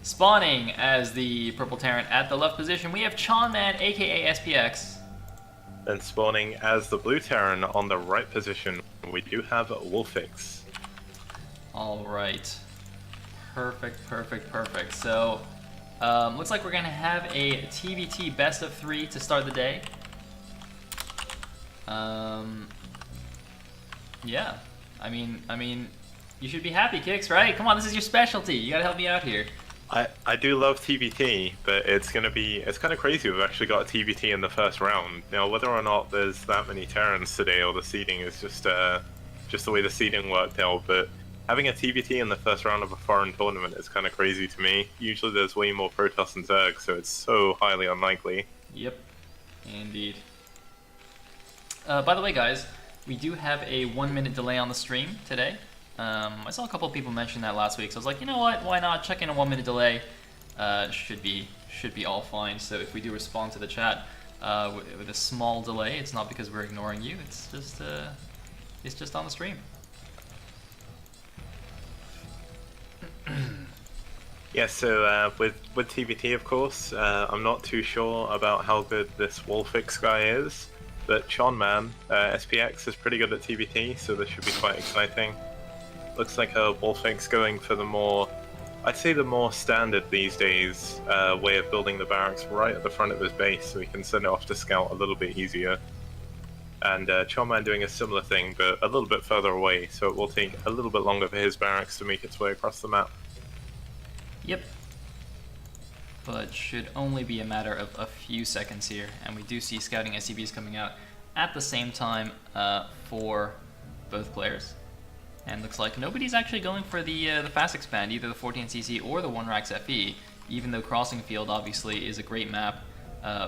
Spawning as the purple Terran at the left position, we have Chonman, aka SPX. Then spawning as the blue Terran on the right position, we do have WolFix. Alright. Perfect. So, looks like we're gonna have a TvT best of 3 to start the day. Yeah. I mean, you should be happy, Kix, right? Come on, this is your specialty. You gotta help me out here. I do love TvT, but it's kind of crazy we've actually got a TvT in the first round. Now, whether or not there's that many Terrans today or the seeding is just the way the seeding worked out, but having a TvT in the first round of a foreign tournament is kind of crazy to me. Usually there's way more Protoss and Zerg, so it's so highly unlikely. Yep, indeed. By the way, guys, we do have a 1-minute delay on the stream today. I saw a couple of people mention that last week, so I was like, you know what, why not check in a 1-minute delay? Should be all fine. So if we do respond to the chat with a small delay, it's not because we're ignoring you. It's just on the stream. Yeah, so with TvT, of course, I'm not too sure about how good this WolFix guy is, but Chonman, SPX, is pretty good at TvT, so this should be quite exciting. Looks like a WolFix going for the more, I'd say the more standard these days way of building the barracks right at the front of his base, so he can send it off to scout a little bit easier. And Chonman doing a similar thing, but a little bit further away, so it will take a little bit longer for his barracks to make its way across the map. Yep. But should only be a matter of a few seconds here, and we do see scouting SCVs coming out at the same time for both players. And looks like nobody's actually going for the fast expand, either the 14cc or the 1-Rax FE, even though Crossing Field obviously is a great map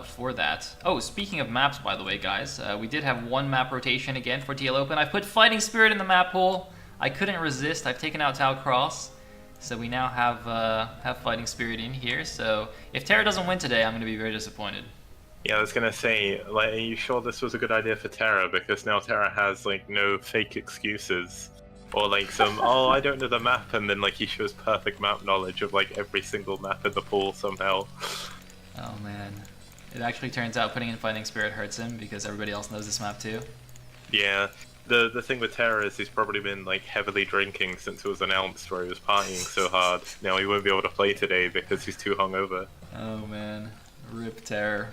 for that. Oh, speaking of maps, by the way, guys, we did have 1 map rotation again for TL Open. I put Fighting Spirit in the map pool. I couldn't resist. I've taken out Tau Cross, so we now have Fighting Spirit in here. So if Terra doesn't win today, I'm going to be very disappointed. Yeah, I was gonna say, like, are you sure this was a good idea for Terra? Because now Terra has like no fake excuses. Or like some, oh, I don't know the map, and then like he shows perfect map knowledge of like every single map in the pool somehow. Oh man. It actually turns out putting in Fighting Spirit hurts him because everybody else knows this map too. Yeah, the thing with Terra is he's probably been like heavily drinking since it was announced where he was partying so hard. Now he won't be able to play today because he's too hungover. Oh man. Rip Terror.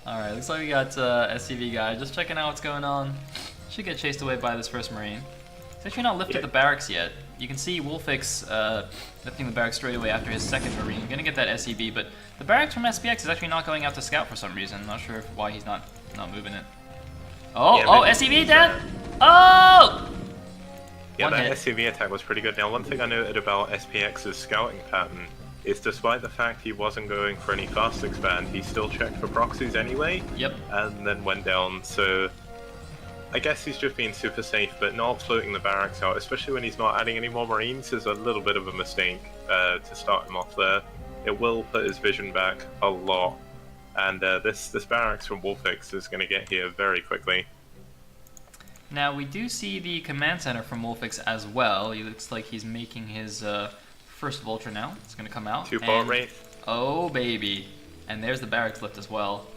Alright, looks like we got SCV guy just checking out what's going on. Should get chased away by this first Marine. He's actually not lifted the barracks yet. You can see WolFix lifting the barracks straight away after his second Marine. Gonna get that SCB, but the barracks from SPX is actually not going out to scout for some reason. Not sure why he's not moving it. Oh, yeah, SCV dead! Oh! Yeah, that SCV attack was pretty good. Now, one thing I noted about SPX's scouting pattern is despite the fact he wasn't going for any fast expand, he still checked for proxies anyway. Yep. And then went down, so I guess he's just being super safe, but not floating the barracks out, especially when he's not adding any more Marines, is a little bit of a mistake to start him off there. It will put his vision back a lot, and this barracks from WolFix is going to get here very quickly. Now we do see the command center from WolFix as well. He looks like he's making his first Vulture now. It's going to come out. 2-Bolt Wraith. Oh baby. And there's the barracks lift as well.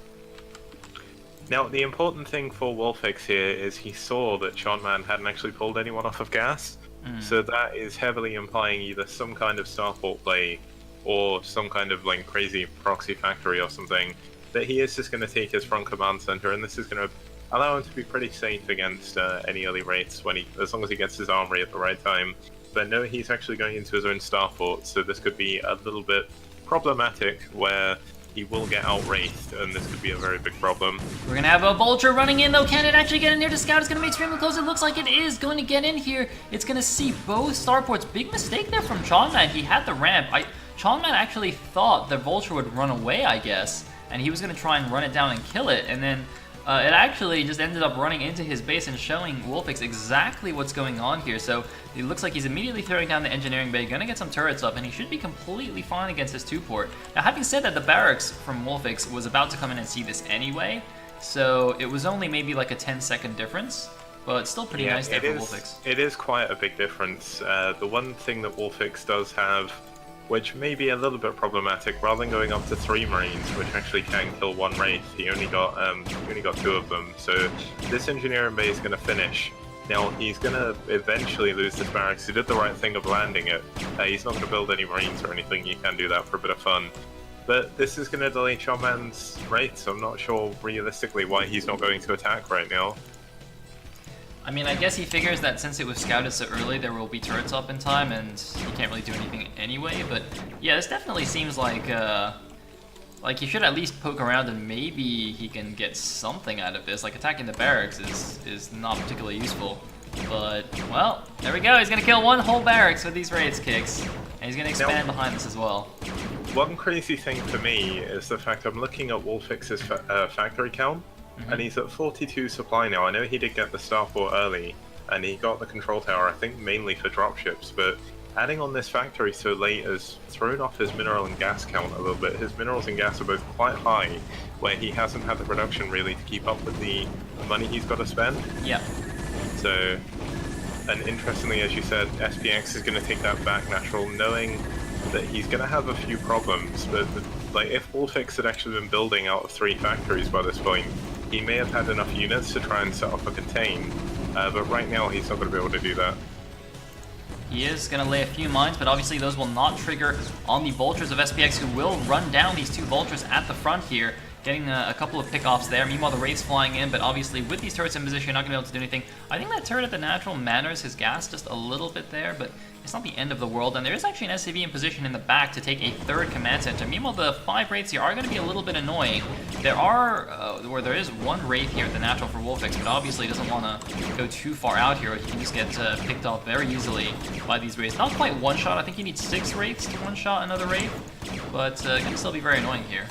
Now, the important thing for WolFix here is he saw that Chonman hadn't actually pulled anyone off of gas, so that is heavily implying either some kind of starport play or some kind of like crazy proxy factory or something, that he is just going to take his front command center, and this is going to allow him to be pretty safe against any early wraiths as long as he gets his armory at the right time. But no, he's actually going into his own starport, so this could be a little bit problematic where he will get out-wraithed, and this could be a very big problem. We're gonna have a Vulture running in though. Can it actually get in here to scout? It's gonna be extremely close. It looks like it is going to get in here. It's gonna see both starports. Big mistake there from Chonman. He had the ramp. Chonman actually thought the Vulture would run away, I guess, and he was gonna try and run it down and kill it, and then it actually just ended up running into his base and showing WolFix exactly what's going on here. So it looks like he's immediately throwing down the engineering bay, gonna get some turrets up, and he should be completely fine against this 2-port. Now, having said that, the barracks from WolFix was about to come in and see this anyway, so it was only maybe like a 10-second difference, but still pretty nice there for WolFix. It is quite a big difference. The one thing that WolFix does have which may be a little bit problematic. Rather than going up to 3 Marines, which actually can kill 1 Wraith, he only got 2 of them. So this engineering bay is going to finish. Now, he's going to eventually lose this barracks. He did the right thing of landing it. He's not going to build any Marines or anything. You can do that for a bit of fun. But this is going to delay Charman's Wraiths. I'm not sure realistically why he's not going to attack right now. I mean, I guess he figures that since it was scouted so early, there will be turrets up in time, and he can't really do anything anyway. But yeah, this definitely seems like he should at least poke around, and maybe he can get something out of this. Like, attacking the barracks is not particularly useful. But, well, there we go. He's going to kill 1 whole barracks with these Wraiths kicks. And he's going to expand behind this as well. One crazy thing for me is the fact I'm looking at WolFix's factory count, and he's at 42 supply now. I know he did get the starport early, and he got the control tower, I think mainly for dropships, but adding on this factory so late has thrown off his mineral and gas count a little bit. His minerals and gas are both quite high, where he hasn't had the production really to keep up with the money he's got to spend. Yeah. So, and interestingly, as you said, SPX is going to take that back natural, knowing that he's going to have a few problems, but like if WolFix had actually been building out of 3 factories by this point, he may have had enough units to try and set up a contain, but right now he's not going to be able to do that. He is going to lay a few mines, but obviously those will not trigger on the Vultures of SPX, who will run down these 2 Vultures at the front here, getting a couple of pickoffs there. Meanwhile, the Wraith's flying in, but obviously with these turrets in position, you're not going to be able to do anything. I think that turret at the natural manners his gas just a little bit there, but it's not the end of the world. And there is actually an SCV in position in the back to take a 3rd command center. Meanwhile, the 5 Wraiths here are going to be a little bit annoying. There is 1 Wraith here at the natural for WolFix, but obviously doesn't want to go too far out here. He can just get picked off very easily by these Wraiths. Not quite one shot. I think you need 6 Wraiths to one shot another Wraith, but it can still be very annoying here.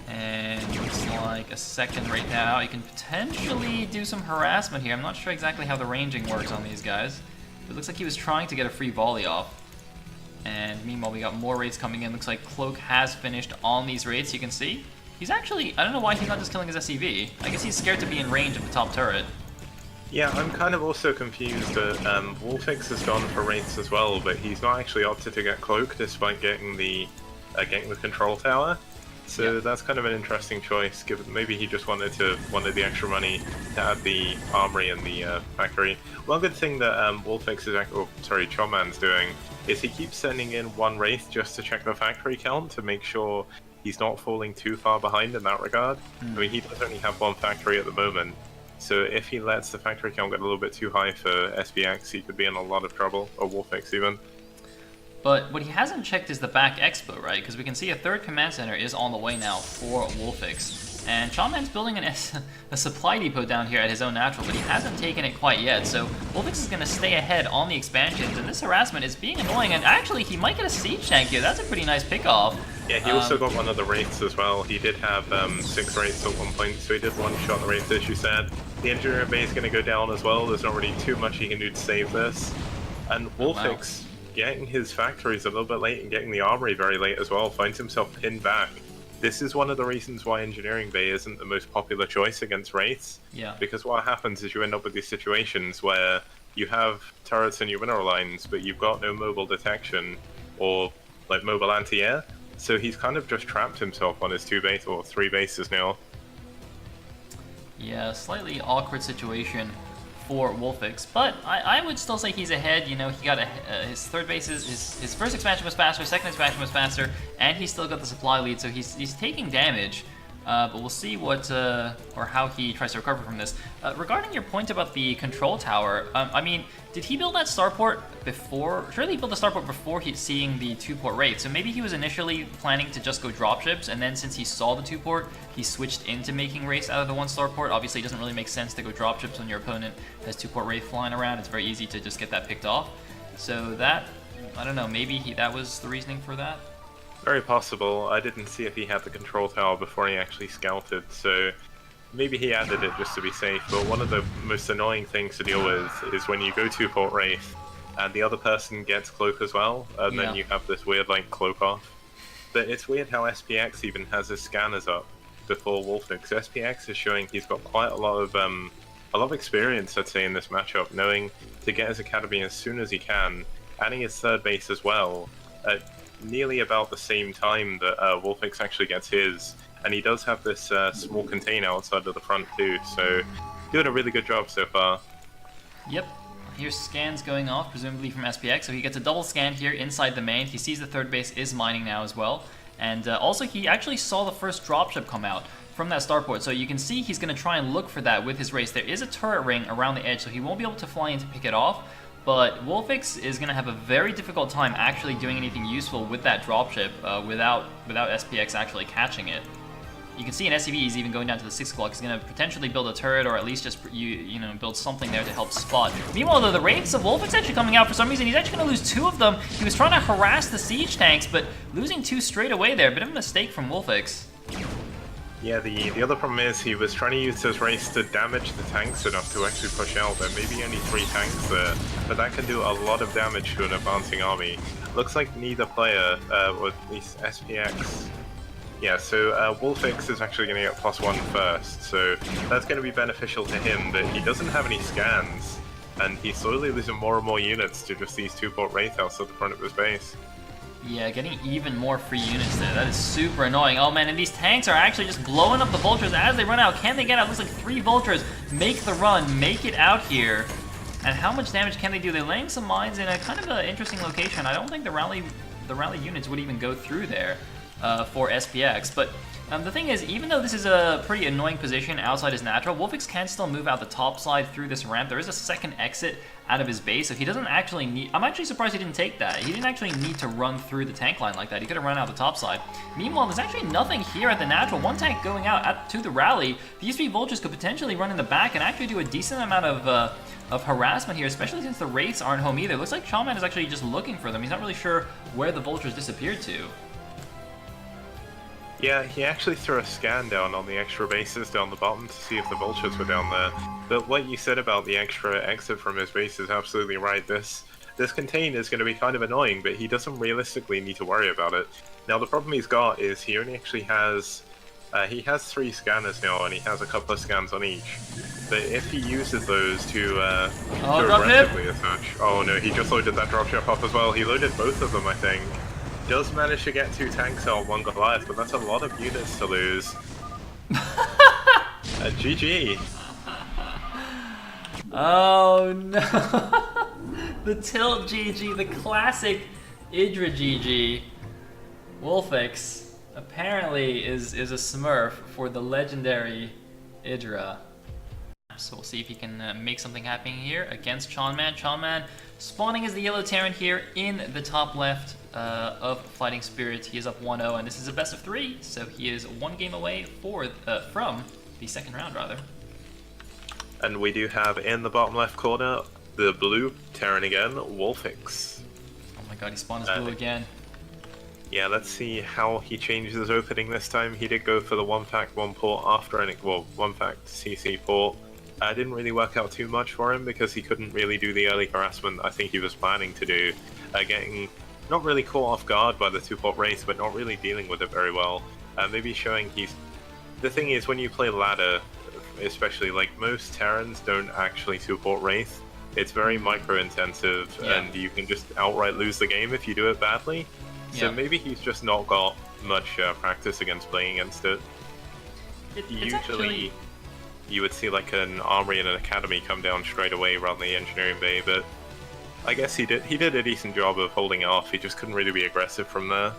And looks like a 2nd right now. You can potentially do some harassment here. I'm not sure exactly how the ranging works on these guys. It looks like he was trying to get a free volley off. And meanwhile, we got more raids coming in. Looks like Cloak has finished on these raids. You can see he's actually, I don't know why he's not just killing his SCV. I guess he's scared to be in range of the top turret. Yeah, I'm kind of also confused that WolFix has gone for wraiths as well, but he's not actually opted to get Cloak despite getting the control tower. So that's kind of an interesting choice, given maybe he just wanted the extra money to add the armory and the factory. One good thing that WolFix is Chomman's doing is he keeps sending in 1 wraith just to check the factory count to make sure he's not falling too far behind in that regard. I mean, he does only have 1 factory at the moment, so if he lets the factory count get a little bit too high for SPX, he could be in a lot of trouble, or WolFix even. But what he hasn't checked is the back expo, right? Because we can see a 3rd command center is on the way now for WolFix. And Chomman's building a supply depot down here at his own natural, but he hasn't taken it quite yet. So WolFix is going to stay ahead on the expansions, and this harassment is being annoying. And actually, he might get a siege tank here. That's a pretty nice pickoff. Yeah, he also got one of the wraiths as well. He did have 6 wraiths at one point, so he did one-shot the wraiths, as you said. The engineering bay is going to go down as well. There's not really too much he can do to save this. And WolFix, getting his factories a little bit late and getting the armory very late as well, finds himself pinned back. This is one of the reasons why engineering bay isn't the most popular choice against wraiths. Yeah. Because what happens is you end up with these situations where you have turrets in your mineral lines, but you've got no mobile detection or like mobile anti-air. So he's kind of just trapped himself on his 2 base or 3 bases now. Yeah, slightly awkward situation for WolFix, but I would still say he's ahead. You know, he got his 3rd base, his first expansion was faster, 2nd expansion was faster, and he still got the supply lead, so he's taking damage. But we'll see what or how he tries to recover from this. Regarding your point about the control tower, I mean, did he build that starport before? Surely he built the starport before seeing the 2-port raid. So maybe he was initially planning to just go dropships, and then since he saw the 2-port, he switched into making raids out of the 1 starport. Obviously, it doesn't really make sense to go dropships when your opponent has 2-port raid flying around. It's very easy to just get that picked off. So that, I don't know, maybe that was the reasoning for that. Very possible. I didn't see if he had the control tower before he actually scouted, so maybe he added it just to be safe. But one of the most annoying things to deal with is when you go 2-port wraith and the other person gets cloak as well, and then you have this weird like cloak off. But it's weird how SPX even has his scanners up before WolFix. SPX is showing he's got quite a lot of a lot of experience, I'd say, in this matchup, knowing to get his academy as soon as he can, adding his third base as well, at nearly about the same time that WolFix actually gets his. And he does have this small container outside of the front too, so doing a really good job so far. Yep. Here's scans going off, presumably from SPX, so he gets a double scan here inside the main. He sees the third base is mining now as well. And also he actually saw the first dropship come out from that starport, so you can see he's going to try and look for that with his race. There is a turret ring around the edge, so he won't be able to fly in to pick it off, but WolFix is going to have a very difficult time actually doing anything useful with that dropship without SPX actually catching it. You can see in SCV he's even going down to the 6 o'clock. He's going to potentially build a turret or at least just you know, build something there to help spot. Meanwhile, though, the Wraiths of WolFix actually coming out for some reason. He's actually going to lose 2 of them. He was trying to harass the siege tanks, but losing 2 straight away there. Bit of a mistake from WolFix. Yeah, the other problem is he was trying to use his race to damage the tanks enough to actually push out. There may be only 3 tanks there, but that can do a lot of damage to an advancing army. Looks like neither player, or at least SPX. Yeah, so WolFix is actually going to get +1 first, so that's going to be beneficial to him, but he doesn't have any scans, and he's slowly losing more and more units to just these 2-port Wraith outs at the front of his base. Yeah, getting even more free units there. That is super annoying. Oh man, and these tanks are actually just blowing up the vultures as they run out. Can they get out? Looks like 3 vultures make the run, make it out here. And how much damage can they do? They're laying some mines in a kind of an interesting location. I don't think the rally units would even go through there for SPX. But the thing is, even though this is a pretty annoying position outside his natural, WolFix can still move out the top side through this ramp. There is a second exit out of his base, so he doesn't actually need... I'm actually surprised he didn't take that. He didn't actually need to run through the tank line like that. He could have run out the top side. Meanwhile, there's actually nothing here at the natural. 1 tank going out to the rally. These 3 vultures could potentially run in the back and actually do a decent amount of harassment here, especially since the Wraiths aren't home either. Looks like Shaman is actually just looking for them. He's not really sure where the vultures disappeared to. Yeah, he actually threw a scan down on the extra bases down the bottom to see if the vultures were down there. But what you said about the extra exit from his base is absolutely right. This contain is going to be kind of annoying, but he doesn't realistically need to worry about it. Now the problem he's got is he only actually has... he has 3 scanners now, and he has a couple of scans on each. But if he uses those to do aggressively as such... Oh no, he just loaded that dropship up as well. He loaded both of them, I think. Does manage to get 2 tanks out, 1 Goliath, but that's a lot of units to lose. GG. Oh no. The tilt GG, the classic Idra GG. WolFix apparently is a smurf for the legendary Idra. So we'll see if he can make something happen here against Chonman. Chonman spawning as the yellow Terran here in the top left of Fighting Spirit. He is up 1-0, and this is a best of 3, so he is 1 game away from the second round, rather. And we do have in the bottom left corner the blue Terran again, WolFix. Oh my god, he spawned as blue again. Yeah, let's see how he changes his opening this time. He did go for the 1 fact 1 port after any, well, 1 fact CC port. Didn't really work out too much for him because he couldn't really do the early harassment I think he was planning to do. Getting not really caught off guard by the 2-port race, but not really dealing with it very well. Maybe showing he's... The thing is, when you play ladder, especially, like, most Terrans don't actually 2-port Wraith. It's very micro-intensive, and you can just outright lose the game if you do it badly. So maybe he's just not got much practice against playing against it. Usually, actually... you would see like an armory and an academy come down straight away rather than the engineering bay, but I guess he did a decent job of holding it off. He just couldn't really be aggressive from there.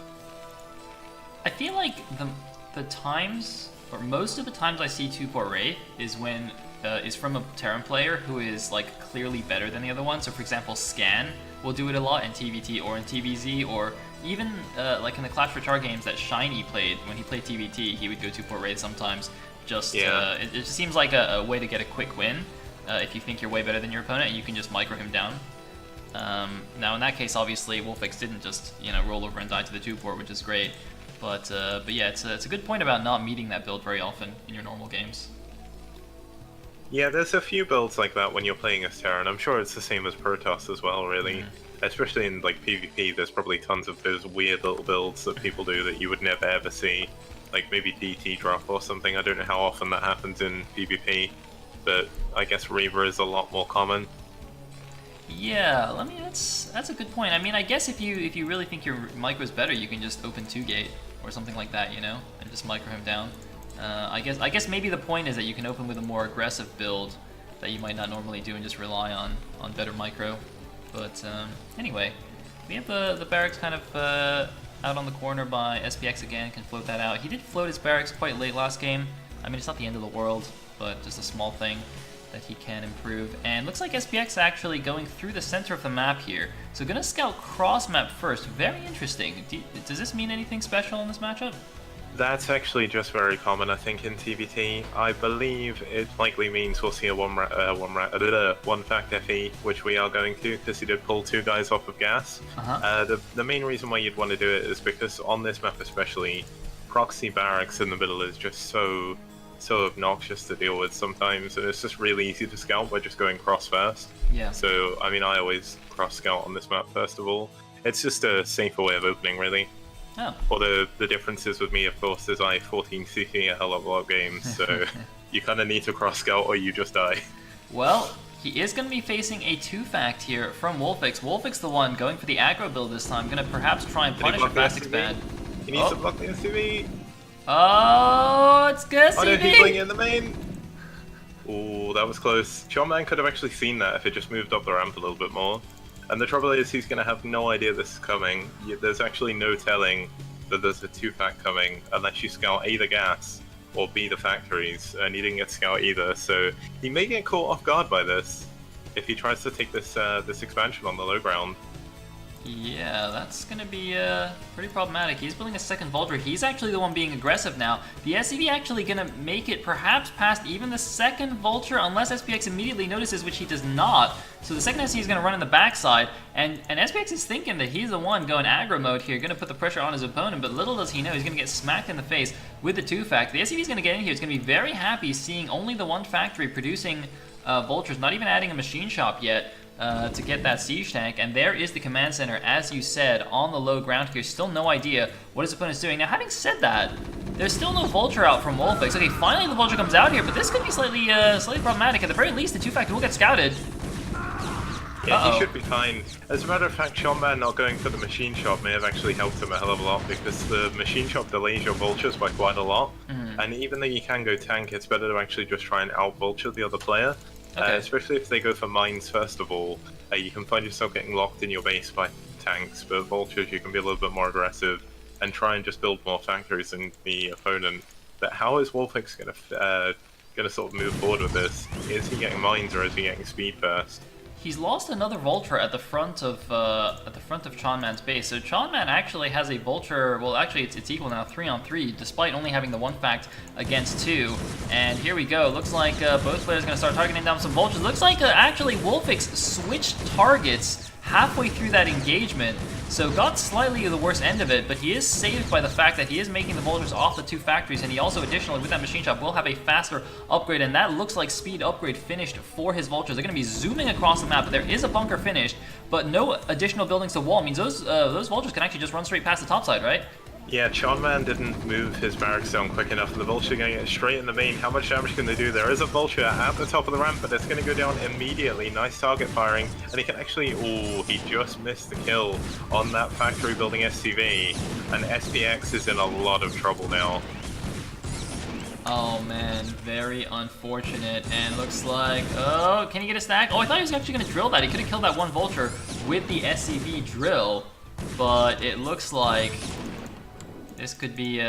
I feel like the times, or most of the times I see 2-port Wraith is when is from a Terran player who is like clearly better than the other one. So for example, Scan will do it a lot in TvT or in TvZ, or even like in the Clash Royale games that Shiny played. When he played TvT, he would go 2-port Wraith sometimes. Just it just seems like a way to get a quick win. If you think you're way better than your opponent, you can just micro him down. Now in that case, obviously WolFix didn't just roll over and die to the 2-port, which is great. But yeah, it's a good point about not meeting that build very often in your normal games. Yeah, there's a few builds like that when you're playing as Terran. I'm sure it's the same as Protoss as well, really. Especially in like PvP, there's probably tons of those weird little builds that people do that you would never ever see. Like maybe DT drop or something. I don't know how often that happens in PvP. but I guess Reaver is a lot more common. Yeah, I mean that's a good point. I mean, I guess if you really think your micro's better, you can just open 2-gate or something like that, you know, and just micro him down. I guess maybe the point is that you can open with a more aggressive build that you might not normally do and just rely on better micro. But anyway, we have the barracks kind of out on the corner by SPX again. Can float that out. He did float his barracks quite late last game. I mean, it's not the end of the world, but just a small thing that he can improve. And looks like SPX actually going through the center of the map here. So gonna scout cross map first. Very interesting. Does this mean anything special in this matchup? That's actually just very common, I think, in TvT. I believe it likely means we'll see a one fact FE, which we are going to, because he did pull 2 guys off of gas. The main reason why you'd want to do it is because on this map especially, proxy barracks in the middle is just so obnoxious to deal with sometimes, and it's just really easy to scout by just going cross first. Yeah. So, I mean, I always cross scout on this map first of all. It's just a safer way of opening, really. Oh. Or the differences with me, of course, is I 14cc a hell of a lot of games, so you kind of need to cross scout or you just die. Well, he is going to be facing a 2-fact here from WolFix. WolFix the one going for the aggro build this time, going to perhaps try and punish a fast expand. He needs to block the SUV. Oh, it's good. Oh no, he's playing in the main. Ooh, that was close. Sean could have actually seen that if it just moved up the ramp a little bit more. And the trouble is, he's going to have no idea this is coming. There's actually no telling that there's a 2-fact coming unless you scout A, the gas, or B, the factories, and he didn't get to scout either. So he may get caught off guard by this if he tries to take this this expansion on the low ground. Yeah, that's going to be pretty problematic. He's building a second Vulture. He's actually the one being aggressive now. The SCV actually going to make it perhaps past even the second Vulture unless SPX immediately notices, which he does not. So the second SCV is going to run in the backside, and SPX is thinking that he's the one going aggro mode here, going to put the pressure on his opponent, but little does he know he's going to get smacked in the face with the 2-fact. The SCV is going to get in here. He's going to be very happy seeing only the 1 factory producing Vultures, not even adding a machine shop yet. To get that siege tank, and there is the command center, as you said, on the low ground here. Still no idea what his opponent's doing. Now, having said that, there's still no Vulture out from WolFix. Okay, finally the Vulture comes out here, but this could be slightly problematic. At the very least, the 2-fact will get scouted. Yeah, he should be fine. As a matter of fact, Sean not going for the machine shop may have actually helped him a hell of a lot, because the machine shop delays your Vultures by quite a lot. And even though you can go tank, it's better to actually just try and out-Vulture the other player. Okay. Especially if they go for mines first of all. You can find yourself getting locked in your base by tanks, but Vultures you can be a little bit more aggressive and try and just build more factories than the opponent. But how is WolFix gonna sort of move forward with this? Is he getting mines or is he getting speed first? He's lost another Vulture at the front of Chonman's base. So Chonman actually has a Vulture. Well, actually, it's equal now, 3-on-3, despite only having the 1-fact against 2. And here we go. Looks like both players are going to start targeting down some Vultures. Looks like actually WolFix switched targets halfway through that engagement. So got slightly the worst end of it, but he is saved by the fact that he is making the Vultures off the 2 factories, and he also additionally, with that machine shop, will have a faster upgrade, and that looks like speed upgrade finished for his Vultures. They're going to be zooming across the map. There is a bunker finished, but no additional buildings to wall. It means those Vultures can actually just run straight past the top side, right? Yeah, Chonman didn't move his barracks down quick enough, and the Vulture going to get straight in the main. How much damage can they do? There is a Vulture at the top of the ramp, but it's going to go down immediately. Nice target firing, and he can actually... Ooh, he just missed the kill on that factory building SCV, and SPX is in a lot of trouble now. Oh man, very unfortunate, and looks like... Oh, can he get a stack? Oh, I thought he was actually going to drill that. He could have killed that 1 Vulture with the SCV drill, but it looks like... This could be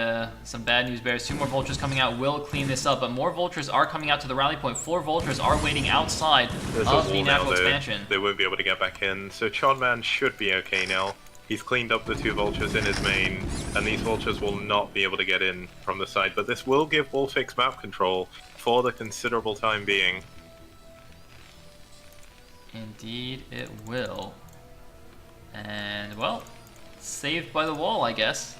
some bad news bears. 2 more Vultures coming out will clean this up, but more Vultures are coming out to the rally point. 4 Vultures are waiting outside of the natural expansion. They won't be able to get back in, so Chonman should be okay now. He's cleaned up the 2 Vultures in his main, and these Vultures will not be able to get in from the side, but this will give WolFix map control for the considerable time being. Indeed it will. And, well... saved by the wall, I guess.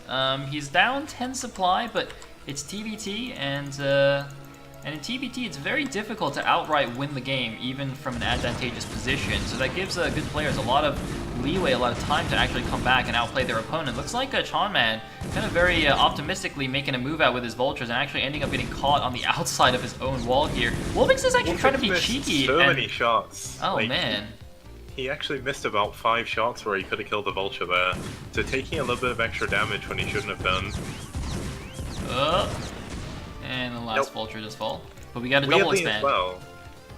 He's down 10 supply, but it's TvT, and And in TvT, it's very difficult to outright win the game, even from an advantageous position. So that gives good players a lot of leeway, a lot of time to actually come back and outplay their opponent. Looks like Chonman kind of very optimistically making a move out with his vultures and actually ending up getting caught on the outside of his own wall here. WolFix is actually trying to be cheeky. So many shots. Oh, man. He actually missed about 5 shots where he could have killed the vulture there. So taking a little bit of extra damage when he shouldn't have done. And the last vulture does fall. But we got a double expand. As well,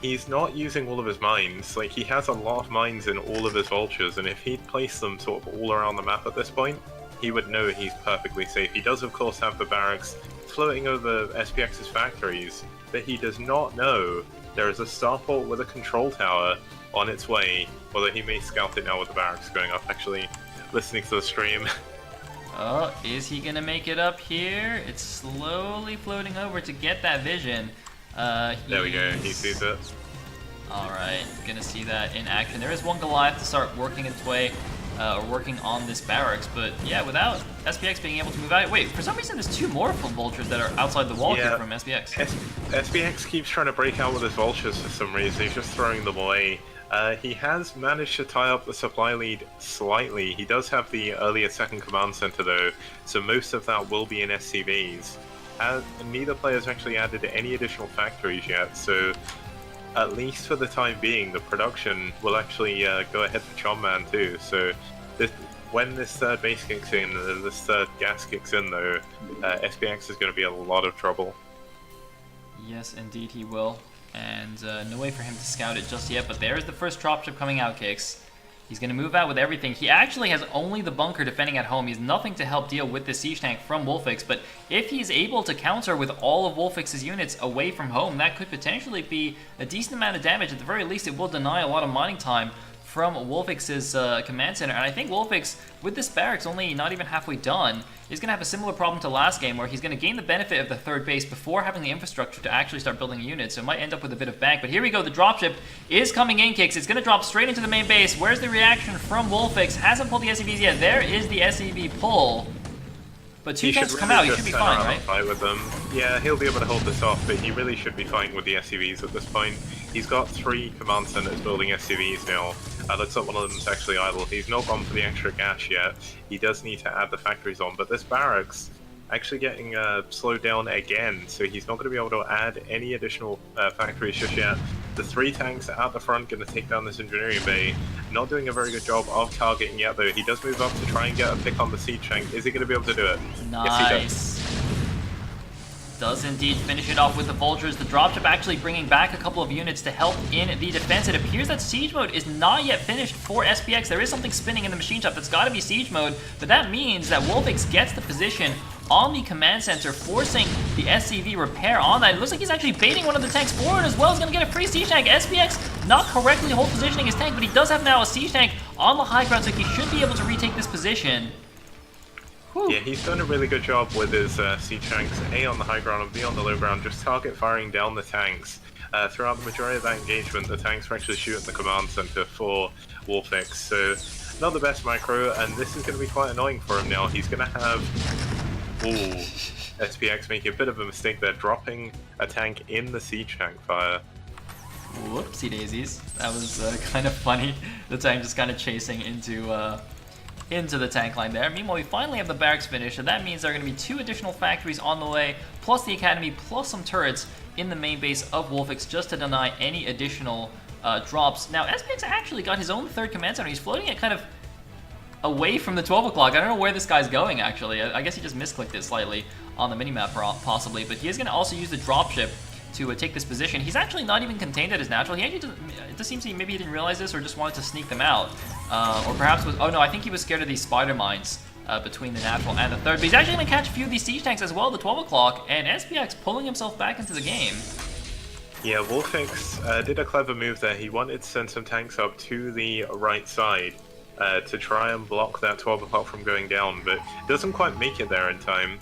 he's not using all of his mines. Like, he has a lot of mines in all of his vultures, and if he'd placed them sort of all around the map at this point, he would know he's perfectly safe. He does, of course, have the barracks floating over SPX's factories, but he does not know there is a starport with a control tower on its way, although he may scout it now with the barracks going up, actually, listening to the stream. Oh, is he gonna make it up here? It's slowly floating over to get that vision. There we go, he sees it. Alright, gonna see that in action. There is one Goliath to start working its way, or working on this barracks, but yeah, without SPX being able to move out. Wait, for some reason there's 2 more full vultures that are outside the wall here from SPX. SPX keeps trying to break out with his vultures for some reason, he's just throwing them away. He has managed to tie up the supply lead slightly. He does have the earlier second command center though, so most of that will be in SCVs. Neither player's actually added any additional factories yet, so at least for the time being, the production will actually go ahead for Chonman too. So when this third base kicks in, this third gas kicks in though, SPX is going to be in a lot of trouble. Yes, indeed he will. And no way for him to scout it just yet, but there's the first dropship coming out, Kicks. He's going to move out with everything. He actually has only the bunker defending at home. He has nothing to help deal with the siege tank from WolFix, but if he's able to counter with all of WolFix's units away from home, that could potentially be a decent amount of damage. At the very least, it will deny a lot of mining time from WolFix's command center, and I think WolFix, with this barracks only not even halfway done, is going to have a similar problem to last game, where he's going to gain the benefit of the third base before having the infrastructure to actually start building a unit, so it might end up with a bit of bank. But here we go, the dropship is coming in, Kicks. It's going to drop straight into the main base. Where's the reaction from WolFix? Hasn't pulled the SCVs yet. There is the SCV pull. But 2 tanks come out, he should be fine, right? Fight with them. Yeah, he'll be able to hold this off, but he really should be fine with the SCVs at this point. He's got 3 command centers building SCVs now. Looks like one of them's actually idle. He's not gone for the extra gas yet. He does need to add the factories on, but this barracks actually getting slowed down again, so he's not going to be able to add any additional factories just yet. The 3 tanks at the front going to take down this engineering bay. Not doing a very good job of targeting yet, though. He does move up to try and get a pick on the siege tank. Is he going to be able to do it? Nice. Yes, he does indeed finish it off with the vultures. The dropship actually bringing back a couple of units to help in the defense. It appears that siege mode is not yet finished for SPX. There is something spinning in the machine shop. That's got to be siege mode, but that means that WolFix gets the position on the command center, forcing the SCV repair on that. It looks like he's actually baiting one of the tanks forward as well. He's going to get a free siege tank. SPX not correctly hold positioning his tank, but he does have now a siege tank on the high ground, so he should be able to retake this position. Whew. Yeah, he's done a really good job with his siege tanks, A on the high ground and B on the low ground, just target firing down the tanks. Throughout the majority of that engagement, the tanks were actually shooting the command center for WolFix, so not the best micro, and this is going to be quite annoying for him now. He's going to have... Ooh, SPX making a bit of a mistake there, dropping a tank in the siege tank fire. Whoopsie daisies. That was kind of funny. The tank just kind of chasing into the tank line there. Meanwhile, we finally have the barracks finished, and that means there are going to be 2 additional factories on the way, plus the academy, plus some turrets in the main base of WolFix, just to deny any additional drops. Now, SPX actually got his own 3rd command center. He's floating it kind of away from the 12 o'clock. I don't know where this guy's going, actually. I guess he just misclicked it slightly on the minimap, possibly, but he is going to also use the dropship to take this position. He's actually not even contained at his natural. He actually doesn't, it just seems maybe he didn't realize this or just wanted to sneak them out. Or perhaps was, oh no, I think he was scared of these spider mines between the natural and the 3rd. But he's actually going to catch a few of these siege tanks as well, the 12 o'clock, and SPX pulling himself back into the game. Yeah, WolFix did a clever move there. He wanted to send some tanks up to the right side to try and block that 12 o'clock from going down, but doesn't quite make it there in time.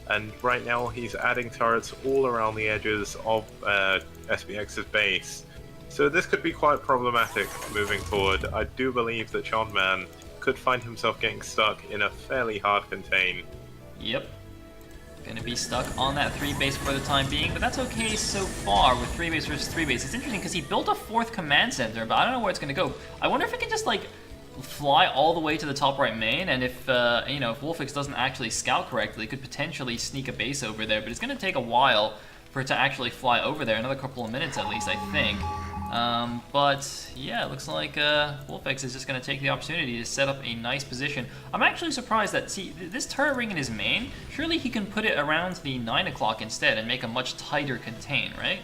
And right now he's adding turrets all around the edges of SPX's base. So this could be quite problematic moving forward. I do believe that Chonman could find himself getting stuck in a fairly hard contain. Yep. Gonna be stuck on that 3 base for the time being, but that's okay so far with 3 base versus 3 base. It's interesting because he built a 4th command center, but I don't know where it's gonna go. I wonder if it can just like fly all the way to the top right main, and if you know, if WolFix doesn't actually scout correctly, it could potentially sneak a base over there. But it's gonna take a while for it to actually fly over there, another couple of minutes at least, I think. But yeah, it looks like WolFix is just going to take the opportunity to set up a nice position. I'm actually surprised that, see, this turret ring in his main, surely he can put it around the 9 o'clock instead and make a much tighter contain, right?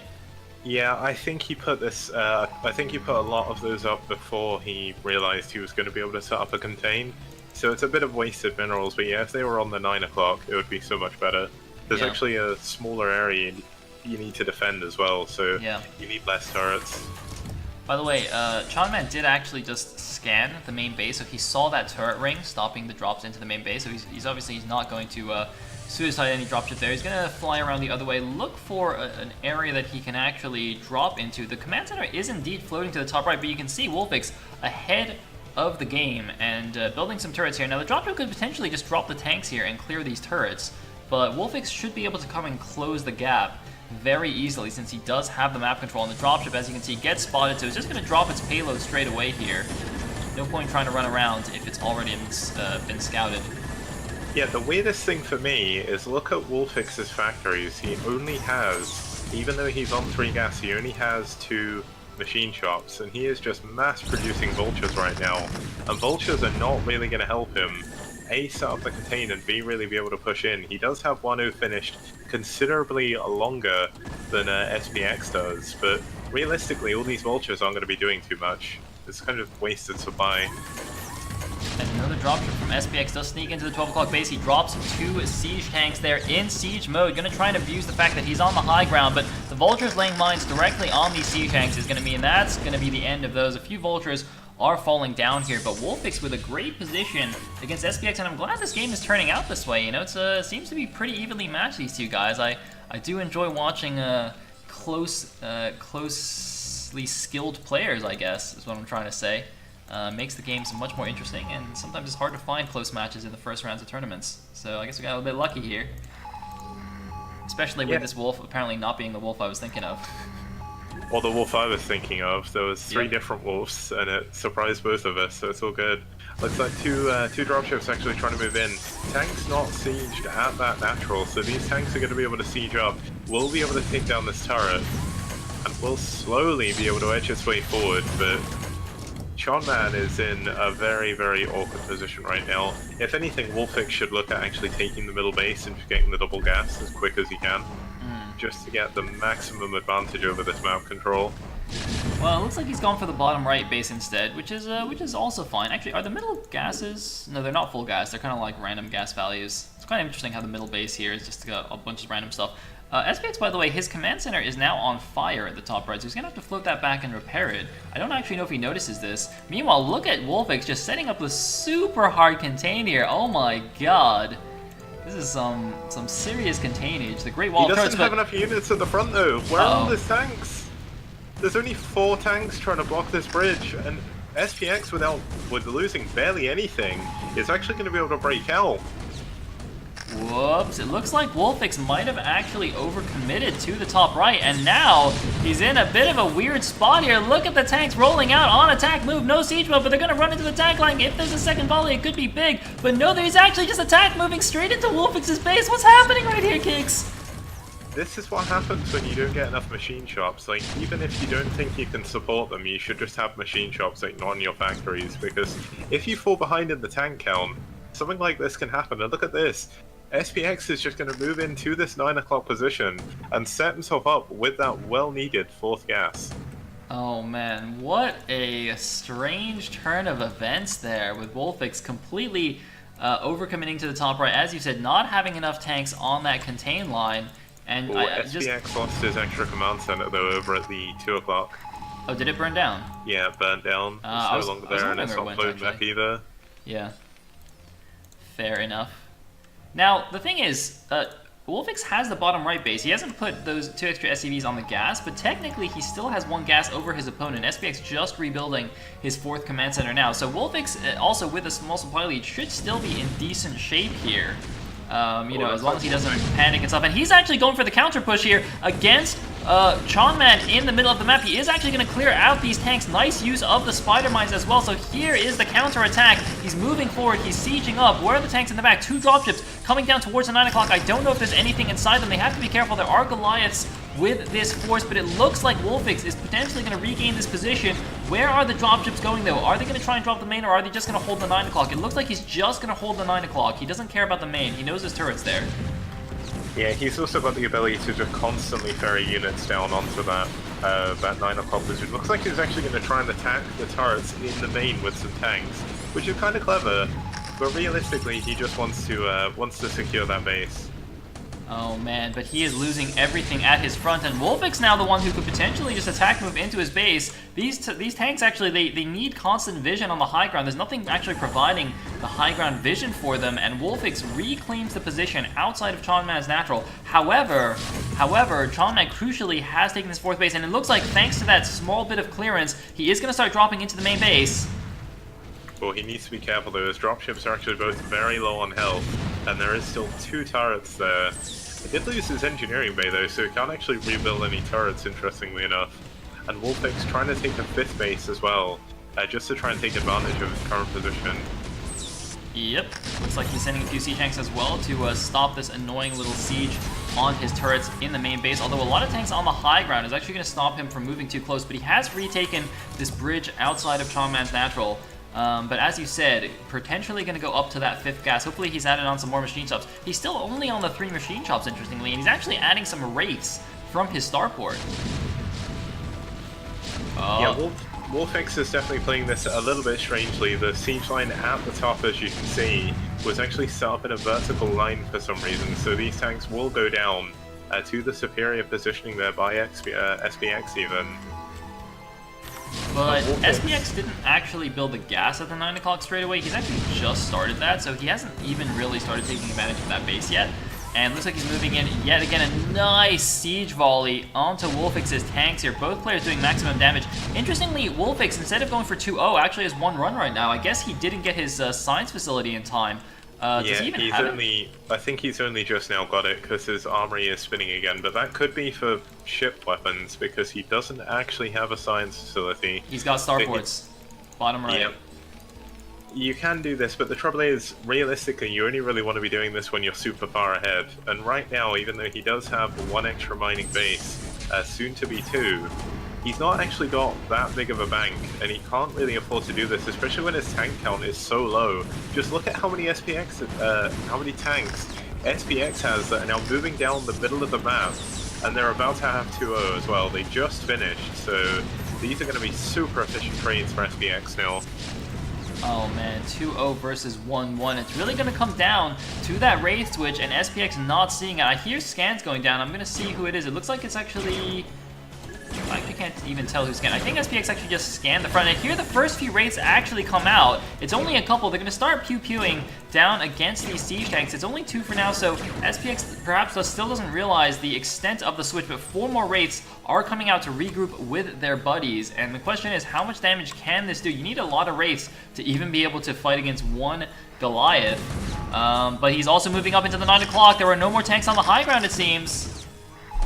Yeah, I think he put this. I think he put a lot of those up before he realized he was going to be able to set up a contain. So it's a bit of wasted minerals. But yeah, if they were on the 9 o'clock, it would be so much better. There's actually a smaller area you need to defend as well, so you need less turrets. By the way, Chonman did actually just scan the main base, so he saw that turret ring stopping the drops into the main base, so he's obviously not going to suicide any dropship there. He's going to fly around the other way, look for an area that he can actually drop into. The command center is indeed floating to the top right, but you can see WolFix ahead of the game and building some turrets here. Now the dropship could potentially just drop the tanks here and clear these turrets, but WolFix should be able to come and close the gap very easily since he does have the map control, and the dropship, as you can see, gets spotted, so it's just going to drop its payload straight away here. No point trying to run around if it's already been scouted. Yeah, the weirdest thing for me is look at WolFix's factories. He only has, even though he's on 3 gas, he only has 2 machine shops, and he is just mass producing vultures right now. And vultures are not really going to help him A, set up the contain, and B, really be able to push in. He does have 1-0 finished considerably longer than SPX does, but realistically all these vultures aren't going to be doing too much. It's kind of wasted supply. And another dropship from SPX does sneak into the 12 o'clock base. He drops 2 siege tanks there in siege mode. Going to try and abuse the fact that he's on the high ground, but the vultures laying mines directly on these siege tanks is going to mean that's going to be the end of those. A few vultures are falling down here, but WolFix with a great position against SPX, and I'm glad this game is turning out this way. You know, it seems to be pretty evenly matched, these two guys. I do enjoy watching closely skilled players, I guess, is what I'm trying to say. Makes the games much more interesting, and sometimes it's hard to find close matches in the first rounds of tournaments. So I guess we got a little bit lucky here. Especially with this wolf apparently not being the wolf I was thinking of. Or the wolf I was thinking of. There was 3 different wolves, and it surprised both of us, so it's all good. Looks like two dropships actually trying to move in. Tanks not sieged at that natural, so these tanks are going to be able to siege up. We'll be able to take down this turret, and we'll slowly be able to edge its way forward, but Chonman is in a very, very awkward position right now. If anything, WolFix should look at actually taking the middle base and just getting the double gas as quick as he can. Just to get the maximum advantage over this map control. Well, it looks like he's gone for the bottom right base instead, which is also fine. Actually, are the middle gases? No, they're not full gas. They're kind of like random gas values. It's kind of interesting how the middle base here is just a bunch of random stuff. SPX, by the way, his command center is now on fire at the top right, so he's going to have to float that back and repair it. I don't actually know if he notices this. Meanwhile, look at WolFix just setting up the super hard contain here. Oh my god. This is some serious containage. The Great Wall of Turrets. He doesn't have enough units at the front though. Where are all his tanks? There's only 4 tanks trying to block this bridge, and SPX with losing barely anything is actually going to be able to break out. Whoops, it looks like WolFix might have actually overcommitted to the top right, and now he's in a bit of a weird spot here. Look at the tanks rolling out on attack move, no siege mode, but they're gonna run into the tank line. If there's a second volley, it could be big, but no, there's actually just attack moving straight into WolFix's base. What's happening right here, Kicks? This is what happens when you don't get enough machine shops. Like, even if you don't think you can support them, you should just have machine shops like on your factories, because if you fall behind in the tank count, something like this can happen. And look at this. SPX is just going to move into this 9 o'clock position and set himself up with that well-needed 4th gas. Oh man, what a strange turn of events there, with WolFix completely overcommitting to the top right. As you said, not having enough tanks on that contain line. And SPX lost his extra command center though over at the 2 o'clock. Oh, did it burn down? Yeah, it burnt down. It's no longer there, and it's not floating back either. Yeah. Fair enough. Now, the thing is, WolFix has the bottom right base. He hasn't put those 2 extra SCVs on the gas, but technically he still has 1 gas over his opponent. SPX just rebuilding his 4th command center now. So WolFix, also with a small supply lead, should still be in decent shape here. You know, as long as he doesn't panic and stuff. And he's actually going for the counter push here against Chonman in the middle of the map. He is actually going to clear out these tanks. Nice use of the spider mines as well. So here is the counter attack. He's moving forward. He's sieging up. Where are the tanks in the back? 2 dropships coming down towards the 9 o'clock. I don't know if there's anything inside them. They have to be careful. There are Goliaths with this force, but it looks like WolFix is potentially going to regain this position. Where are the dropships going, though? Are they going to try and drop the main, or are they just going to hold the 9 o'clock? It looks like he's just going to hold the 9 o'clock. He doesn't care about the main. He knows his turret's there. Yeah, he's also got the ability to just constantly ferry units down onto that 9 o'clock position. Looks like he's actually going to try and attack the turrets in the main with some tanks, which is kind of clever. But realistically, he just wants to secure that base. Oh man, but he is losing everything at his front, and WolFix now the one who could potentially just attack move into his base. These tanks actually, they need constant vision on the high ground. There's nothing actually providing the high ground vision for them, and WolFix reclaims the position outside of Chonman's natural. However, Chonman crucially has taken his 4th base, and it looks like thanks to that small bit of clearance, he is going to start dropping into the main base. Well, he needs to be careful though. His dropships are actually both very low on health, and there is still 2 turrets there. He did lose his engineering bay though, so he can't actually rebuild any turrets, interestingly enough. And WolFix trying to take a 5th base as well, just to try and take advantage of his current position. Yep, looks like he's sending a few siege tanks as well to stop this annoying little siege on his turrets in the main base, although a lot of tanks on the high ground is actually going to stop him from moving too close, but he has retaken this bridge outside of Chonman's natural. But as you said, potentially going to go up to that 5th gas. Hopefully he's added on some more machine shops. He's still only on the 3 machine shops, interestingly, and he's actually adding some wraiths from his starport. Yeah, WolFix is definitely playing this a little bit strangely. The siege line at the top, as you can see, was actually set up in a vertical line for some reason, so these tanks will go down to the superior positioning there by SPX even. But SPX didn't actually build the gas at the 9 o'clock straight away. He's actually just started that, so he hasn't even really started taking advantage of that base yet. And looks like he's moving in yet again a nice siege volley onto WolFix's tanks here. Both players doing maximum damage. Interestingly, WolFix, instead of going for 2-0, actually has 1 run right now. I guess he didn't get his science facility in time. Does he even have it? I think he's only just now got it because his armory is spinning again, but that could be for shipped weapons because he doesn't actually have a science facility. He's got starports, bottom right. Yeah. You can do this, but the trouble is, realistically, you only really want to be doing this when you're super far ahead. And right now, even though he does have 1 extra mining base, soon to be 2, he's not actually got that big of a bank, and he can't really afford to do this, especially when his tank count is so low. Just look at how many tanks SPX has that are now moving down the middle of the map, and they're about to have 2-0 as well. They just finished, so these are going to be super efficient trades for SPX now. Oh man, 2-0 versus 1-1. It's really going to come down to that Wraith switch, and SPX not seeing it. I hear scans going down. I'm going to see who it is. It looks like it's actually... I can't even tell who scanned. I think SPX actually just scanned the front. And here the first few Wraiths actually come out. It's only a couple. They're going to start pew-pewing down against these siege tanks. It's only 2 for now, so SPX perhaps still doesn't realize the extent of the switch, but 4 more Wraiths are coming out to regroup with their buddies. And the question is, how much damage can this do? You need a lot of Wraiths to even be able to fight against 1 Goliath. But he's also moving up into the 9 o'clock. There are no more tanks on the high ground, it seems.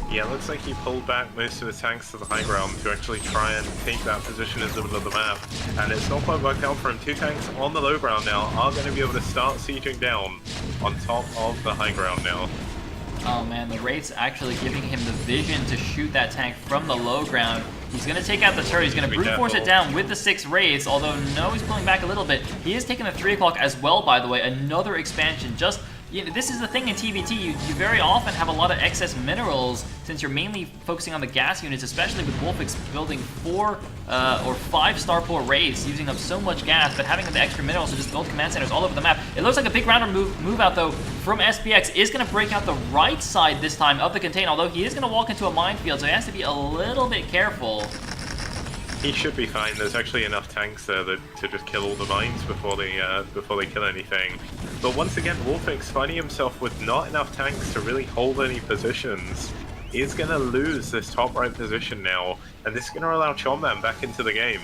Yeah, it looks like he pulled back most of his tanks to the high ground to actually try and take that position in the middle of the map. And it's not quite worked out for him. 2 tanks on the low ground now are going to be able to start sieging down on top of the high ground now. Oh man, the Wraith's actually giving him the vision to shoot that tank from the low ground. He's going to take out the turret. He's going to brute force it down with the 6 Wraiths, although no, he's pulling back a little bit. He is taking the 3 o'clock as well, by the way. Another expansion. Just, you know, this is the thing in TvT. You very often have a lot of excess minerals since you're mainly focusing on the gas units, especially with WolFix building 4 or 5 starport Wraiths, using up so much gas, but having the extra minerals to just build command centers all over the map. It looks like a big rounder move out, though, from SPX is going to break out the right side this time of the contain, although he is going to walk into a minefield, so he has to be a little bit careful. He should be fine. There's actually enough tanks there to just kill all the mines before they kill anything. But once again, WolFix finding himself with not enough tanks to really hold any positions is going to lose this top right position now, and this is going to allow Chonman back into the game.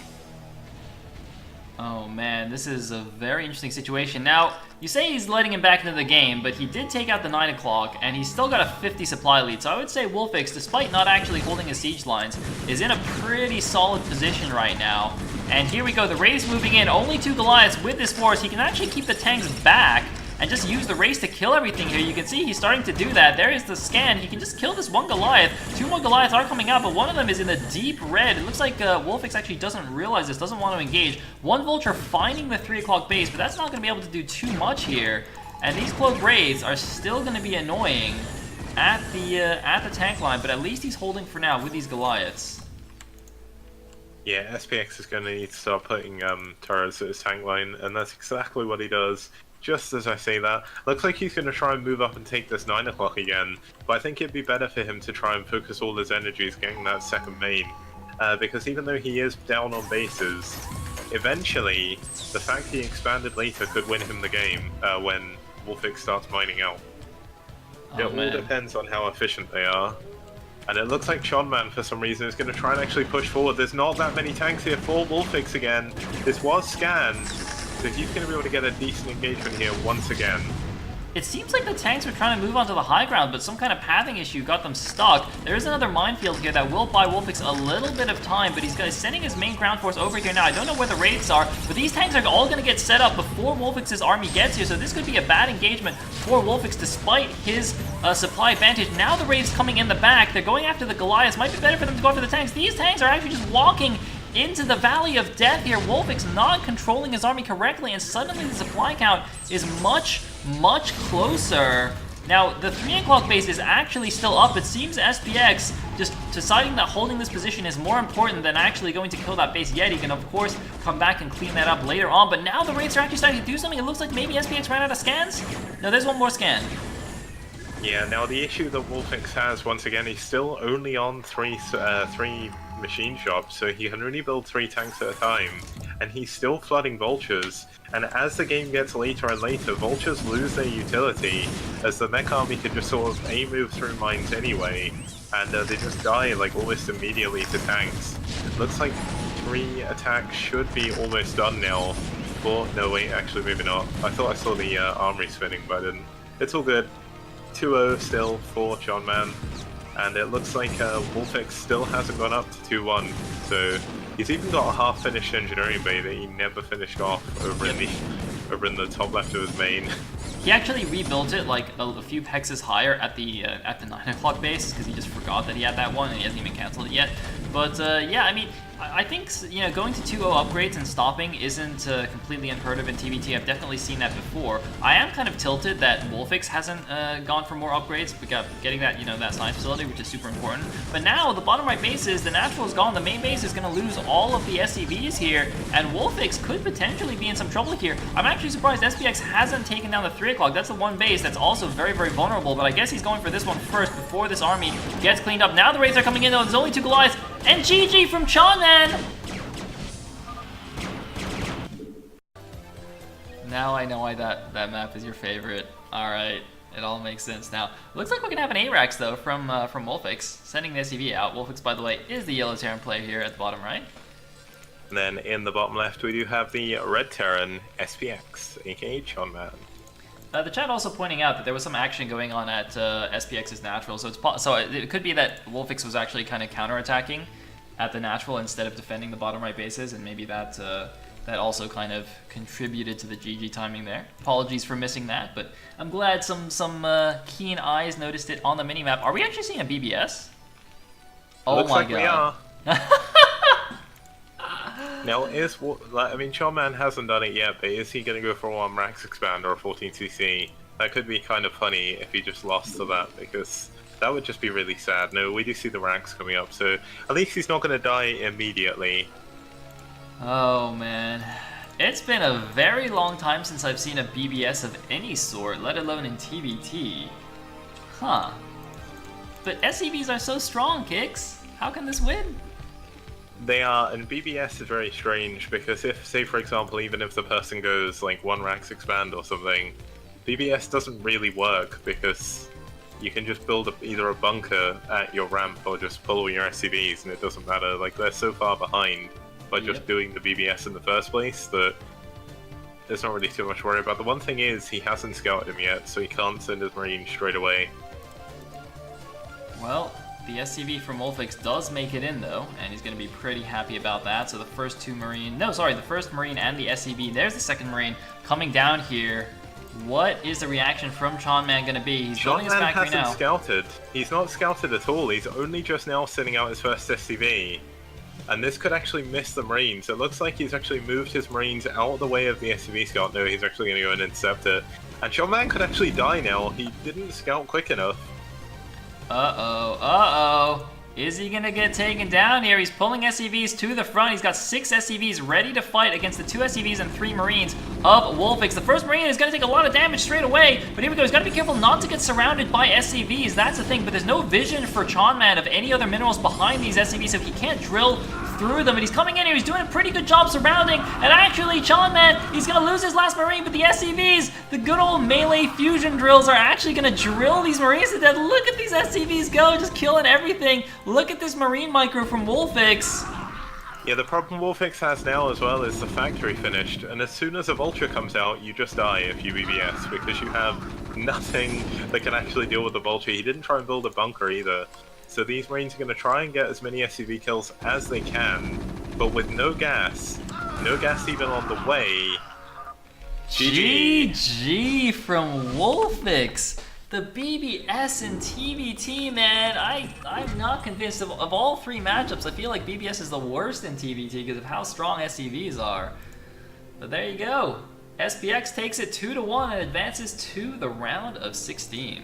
Oh man, this is a very interesting situation. Now, you say he's letting him back into the game, but he did take out the 9 o'clock, and he's still got a 50 supply lead. So I would say WolFix, despite not actually holding his siege lines, is in a pretty solid position right now. And here we go, the race moving in. Only 2 Goliaths with this force. He can actually keep the tanks back and just use the race to kill everything here. You can see he's starting to do that. There is the scan. He can just kill this 1 Goliath. 2 more Goliaths are coming out, but one of them is in the deep red. It looks like WolFix actually doesn't realize this, doesn't want to engage. 1 Vulture finding the 3 o'clock base, but that's not going to be able to do too much here. And these cloak raids are still going to be annoying at the tank line, but at least he's holding for now with these Goliaths. Yeah, SPX is going to need to start putting turrets at his tank line, and that's exactly what he does. Just as I say that, looks like he's going to try and move up and take this 9 o'clock again, but I think it'd be better for him to try and focus all his energies getting that second main, because even though he is down on bases, eventually, the fact he expanded later could win him the game when WolFix starts mining out. It all depends on how efficient they are. And it looks like Seanman, for some reason, is going to try and actually push forward. There's not that many tanks here for WolFix again. This was scanned. So he's going to be able to get a decent engagement here once again. It seems like the tanks were trying to move onto the high ground, but some kind of pathing issue got them stuck. There is another minefield here that will buy WolFix a little bit of time, but he's sending his main ground force over here now. I don't know where the raids are, but these tanks are all going to get set up before WolFix's army gets here, so this could be a bad engagement for WolFix despite his supply advantage. Now the raids coming in the back. They're going after the Goliaths. Might be better for them to go after the tanks. These tanks are actually just walking into the Valley of Death here. WolFix not controlling his army correctly, and suddenly the supply count is much, much closer. Now, the 3 o'clock base is actually still up. It seems SPX just deciding that holding this position is more important than actually going to kill that base yet. He can, of course, come back and clean that up later on, but now the raids are actually starting to do something. It looks like maybe SPX ran out of scans? No, there's one more scan. Yeah, now the issue that WolFix has, once again, he's still only on three machine shops, so he can only build 3 tanks at a time, and he's still flooding vultures. And as the game gets later and later, vultures lose their utility, as the mech army can just sort of move through mines anyway, and they just die like almost immediately to tanks. Looks like 3 attacks should be almost done now. 4, no wait, actually maybe not. I thought I saw the armory spinning, but I didn't. It's all good. 2-0 still for Seanman. And it looks like WolFix still hasn't gone up to 2-1, so he's even got a half-finished engineering bay that he never finished off over in the top left of his main. He actually rebuilt it like a few hexes higher at the 9 o'clock base because he just forgot that he had that one and he hasn't even canceled it yet. But yeah, I mean, I think, you know, going to 2-0 upgrades and stopping isn't completely unheard of in TvT. I've definitely seen that before. I am kind of tilted that WolFix hasn't gone for more upgrades, getting that, you know, that science facility, which is super important. But now the bottom right base is, the natural is gone. The main base is going to lose all of the SCVs here, and WolFix could potentially be in some trouble here. I'm actually surprised SPX hasn't taken down the 3 o'clock. That's the one base that's also very, very vulnerable, but I guess he's going for this one first before this army gets cleaned up. Now the raids are coming in, though. There's only 2 Goliaths, and GG from Seanman! Now I know why that map is your favorite. Alright, it all makes sense now. Looks like we're gonna have an ARAX though from WolFix, sending the SCV out. WolFix, by the way, is the yellow Terran player here at the bottom right. And then in the bottom left we do have the red Terran SPX, aka Seanman. The chat also pointing out that there was some action going on at SPX's natural, so it could be that WolFix was actually kind of counterattacking at the natural instead of defending the bottom right bases, and maybe that also kind of contributed to the GG timing there. Apologies for missing that, but I'm glad some keen eyes noticed it on the minimap. Are we actually seeing a BBS? Oh Looks my like god. We are. Now, I mean, Seanman hasn't done it yet, but is he going to go for a 1 Rax Expand or a 14cc? That could be kind of funny if he just lost to that, because that would just be really sad. No, we do see the Rax coming up, so at least he's not going to die immediately. Oh man. It's been a very long time since I've seen a BBS of any sort, let alone in TvT. Huh. But SCVs are so strong, Kix. How can this win? They are, and BBS is very strange, because if, say for example, even if the person goes like 1 Rax Expand or something, BBS doesn't really work, because you can just build either a bunker at your ramp or just pull all your SCVs and it doesn't matter, like they're so far behind by just doing the BBS in the first place, that there's not really too much to worry about. The one thing is, he hasn't scouted him yet, so he can't send his Marine straight away. Well, the SCV from WolFix does make it in, though, and he's going to be pretty happy about that. So the first two Marine... No, sorry, the first Marine and the SCV. There's the second Marine coming down here. What is the reaction from Chonman going to be? He's building his factory now. Hasn't scouted. He's not scouted at all. He's only just now sending out his first SCV. And this could actually miss the Marines. It looks like he's actually moved his Marines out of the way of the SCV scout. No, he's actually going to go and intercept it. And Chonman could actually die now. He didn't scout quick enough. Uh-oh. Is he gonna get taken down here? He's pulling SCVs to the front. He's got 6 SCVs ready to fight against the 2 SCVs and 3 Marines of WolFix. The first Marine is gonna take a lot of damage straight away, but here we go. He's gotta be careful not to get surrounded by SCVs. That's the thing, but there's no vision for Chonman of any other minerals behind these SCVs, so he can't drill through them. And he's coming in here. He's doing a pretty good job surrounding. And actually, Chonman, he's gonna lose his last Marine, but the SCVs, the good old melee fusion drills, are actually gonna drill these Marines to death. Look at these SCVs go, just killing everything. Look at this Marine micro from WolFix. Yeah, the problem WolFix has now as well is the factory finished, and as soon as a Vulture comes out, you just die if you BBS, because you have nothing that can actually deal with the Vulture. He didn't try and build a bunker either. So these Marines are going to try and get as many SCV kills as they can, but with no gas even on the way. GG from WolFix. The BBS and TvT, man, I'm not convinced of all 3 matchups. I feel like BBS is the worst in TvT because of how strong SCVs are. But there you go. SPX takes it 2-1 and advances to the round of 16.